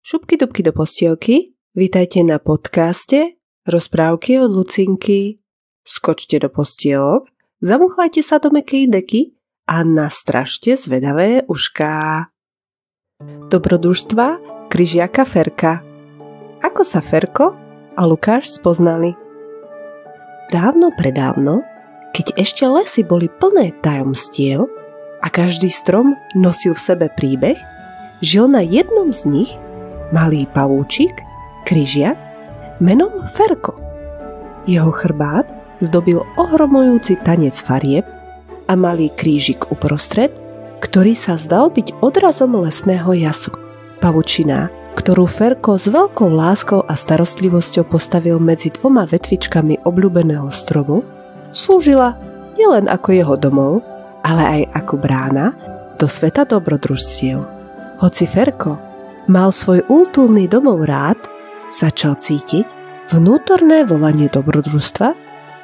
Šupky dubky do postielky, vítajte na podcaste Rozprávky od Lucinky. Skočte do postielok, zamuchlajte sa do mäkkej deky a nastražte zvedavé ušká. Dobrodružstva križiaka Ferka. Ako sa Ferko a Lukáš spoznali? Dávno predávno, keď ešte lesy boli plné tajomstiev a každý strom nosil v sebe príbeh, žil na jednom z nich malý pavúčik, križiak, menom Ferko. Jeho chrbát zdobil ohromujúci tanec farieb a malý krížik uprostred, ktorý sa zdal byť odrazom lesného jasu. Pavučina, ktorú Ferko s veľkou láskou a starostlivosťou postavil medzi dvoma vetvičkami obľúbeného stromu, slúžila nielen ako jeho domov, ale aj ako brána do sveta dobrodružstiev. Hoci Ferko mal svoj útulný domov rád, začal cítiť vnútorné volanie dobrodružstva,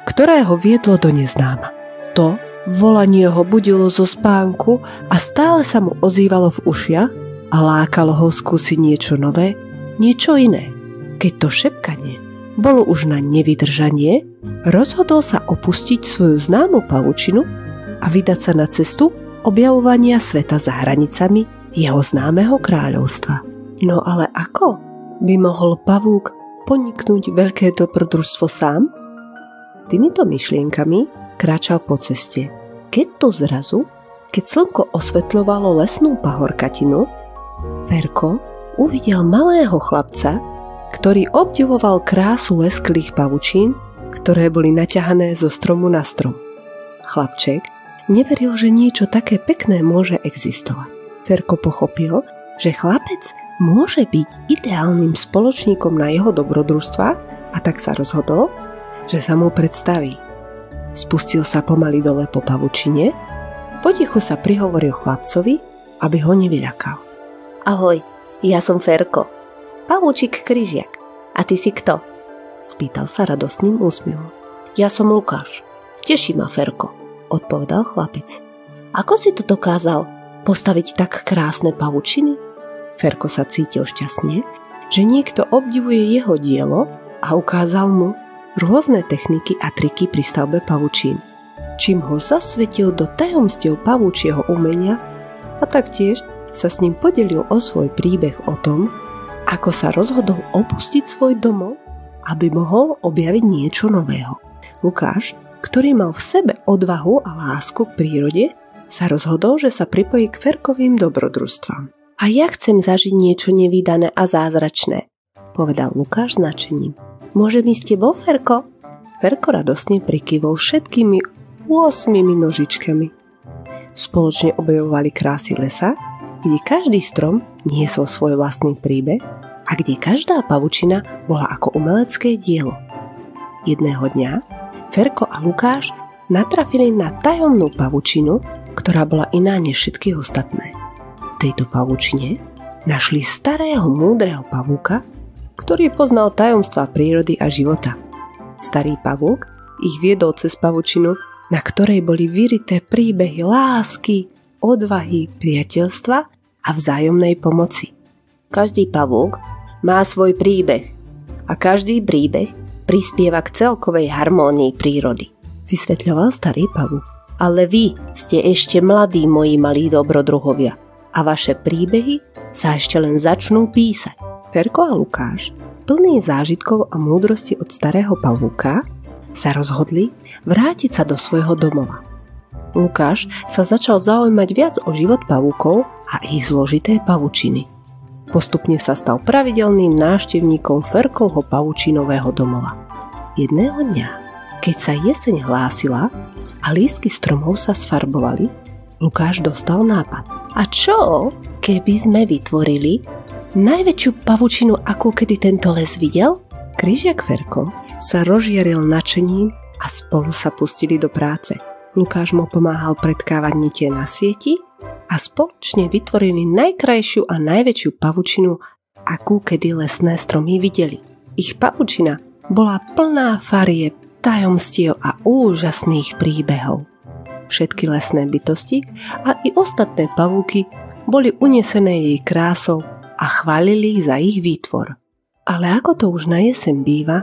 ktoré ho viedlo do neznáma. To volanie ho budilo zo spánku a stále sa mu ozývalo v ušiach a lákalo ho skúsiť niečo nové, niečo iné. Keď to šepkanie bolo už na nevydržanie, rozhodol sa opustiť svoju známu pavučinu a vydať sa na cestu objavovania sveta za hranicami jeho známeho kráľovstva. No ale ako by mohol pavúk poniknúť veľké dobrodružstvo sám? Týmito myšlienkami kráčal po ceste. Keď tu zrazu, keď slnko osvetľovalo lesnú pahorkatinu, Ferko uvidel malého chlapca, ktorý obdivoval krásu lesklých pavučín, ktoré boli naťahané zo stromu na strom. Chlapček neveril, že niečo také pekné môže existovať. Ferko pochopil, že chlapec môže byť ideálnym spoločníkom na jeho dobrodružstvách a tak sa rozhodol, že sa mu predstaví. Spustil sa pomaly dole po pavučine, potichu sa prihovoril chlapcovi, aby ho nevyľakal. Ahoj, ja som Ferko, pavúčik križiak. A ty si kto? Spýtal sa radostným úsmevom. Ja som Lukáš. Teší ma Ferko, odpovedal chlapec. Ako si to dokázal postaviť tak krásne pavučiny? Ferko sa cítil šťastne, že niekto obdivuje jeho dielo a ukázal mu rôzne techniky a triky pri stavbe pavučín, čím ho zasvetil do tajomstiev pavúčieho umenia a taktiež sa s ním podelil o svoj príbeh o tom, ako sa rozhodol opustiť svoj domov, aby mohol objaviť niečo nového. Lukáš, ktorý mal v sebe odvahu a lásku k prírode, sa rozhodol, že sa pripojí k Ferkovým dobrodružstvám. A ja chcem zažiť niečo nevídané a zázračné, povedal Lukáš s nadšením. Môžem ísť s tebou, Ferko? Ferko radosne prikývol všetkými 8 nožičkami. Spoločne objavovali krásy lesa, kde každý strom niesol svoj vlastný príbeh a kde každá pavučina bola ako umelecké dielo. Jedného dňa Ferko a Lukáš natrafili na tajomnú pavučinu, ktorá bola iná než všetky ostatné. V tejto pavučine našli starého múdreho pavúka, ktorý poznal tajomstvá prírody a života. Starý pavúk ich viedol cez pavučinu, na ktorej boli vyrité príbehy lásky, odvahy, priateľstva a vzájomnej pomoci. Každý pavúk má svoj príbeh a každý príbeh prispieva k celkovej harmónii prírody, vysvetľoval starý pavúk. Ale vy ste ešte mladí, moji malí dobrodruhovia, a vaše príbehy sa ešte len začnú písať. Ferko a Lukáš, plný zážitkov a múdrosti od starého pavúka, sa rozhodli vrátiť sa do svojho domova. Lukáš sa začal zaujímať viac o život pavúkov a ich zložité pavučiny. Postupne sa stal pravidelným návštevníkom Ferkovho pavučinového domova. Jedného dňa, keď sa jeseň hlásila a lístky stromov sa sfarbovali, Lukáš dostal nápad. A čo, keby sme vytvorili najväčšiu pavučinu, akú kedy tento les videl? Križiak Ferko sa rozžiaril nadšením a spolu sa pustili do práce. Lukáš mu pomáhal pretkávať nitie na sieti a spoločne vytvorili najkrajšiu a najväčšiu pavučinu, akú kedy lesné stromy videli. Ich pavučina bola plná farieb, tajomstiev a úžasných príbehov. Všetky lesné bytosti a i ostatné pavúky boli unesené jej krásou a chválili ich za ich výtvor. Ale ako to už na jeseň býva,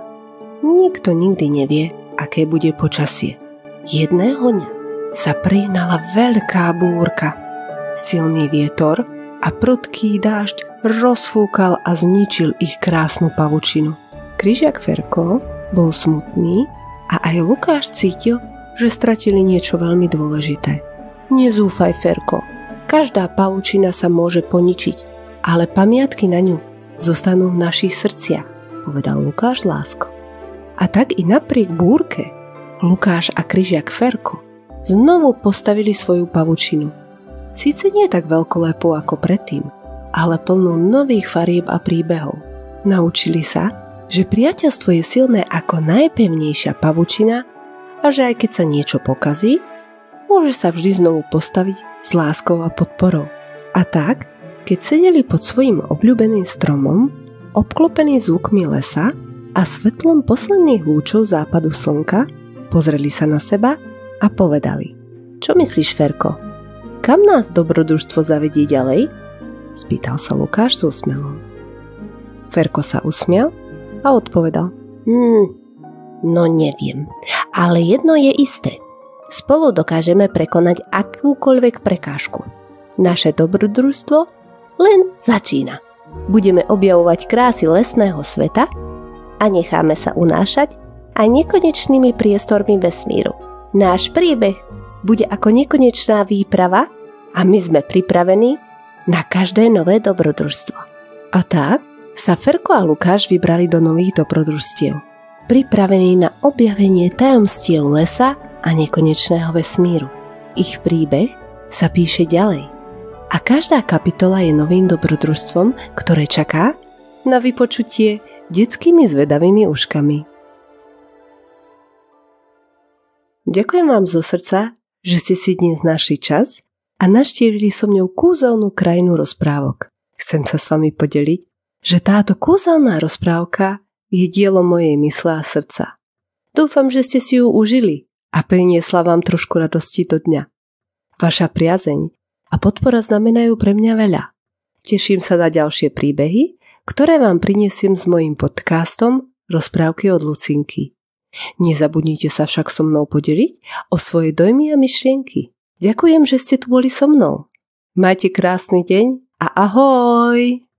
nikto nikdy nevie, aké bude počasie. Jedného dňa sa prihnala veľká búrka. Silný vietor a prudký dážď rozfúkal a zničil ich krásnu pavučinu. Kryžiak Ferko bol smutný a aj Lukáš cítil, že stratili niečo veľmi dôležité. Nezúfaj, Ferko, každá pavučina sa môže poničiť, ale pamiatky na ňu zostanú v našich srdciach, povedal Lukáš s láskou. A tak i napriek búrke Lukáš a Kryžiak Ferko znovu postavili svoju pavučinu. Síce nie tak veľkolepú ako predtým, ale plnú nových farieb a príbehov. Naučili sa, že priateľstvo je silné ako najpevnejšia pavučina a že aj keď sa niečo pokazí, môže sa vždy znovu postaviť s láskou a podporou. A tak, keď sedeli pod svojím obľúbeným stromom, obklopený zvukmi lesa a svetlom posledných lúčov západu slnka, pozreli sa na seba a povedali: Čo myslíš, Ferko? Kam nás dobrodružstvo zavedie ďalej? Spýtal sa Lukáš s úsmevom. Ferko sa usmial a odpovedal: No neviem, ale jedno je isté. Spolu dokážeme prekonať akúkoľvek prekážku. Naše dobrodružstvo len začína. Budeme objavovať krásy lesného sveta a necháme sa unášať aj nekonečnými priestormi vesmíru. Náš príbeh bude ako nekonečná výprava a my sme pripravení na každé nové dobrodružstvo. A tak sa Ferko a Lukáš vybrali do nových dobrodružstiev, pripravení na objavenie tajomstiev lesa a nekonečného vesmíru. Ich príbeh sa píše ďalej. A každá kapitola je novým dobrodružstvom, ktoré čaká na vypočutie detskými zvedavými uškami. Ďakujem vám zo srdca, že ste si dnes našli čas a navštívili so mňou kúzelnú krajinu rozprávok. Chcem sa s vami podeliť, že táto kúzelná rozprávka je dielo mojej mysle a srdca. Dúfam, že ste si ju užili a priniesla vám trošku radosti do dňa. Vaša priazeň a podpora znamenajú pre mňa veľa. Teším sa na ďalšie príbehy, ktoré vám priniesiem s mojím podcastom Rozprávky od Lucinky. Nezabudnite sa však so mnou podeliť o svoje dojmy a myšlienky. Ďakujem, že ste tu boli so mnou. Majte krásny deň a ahoj!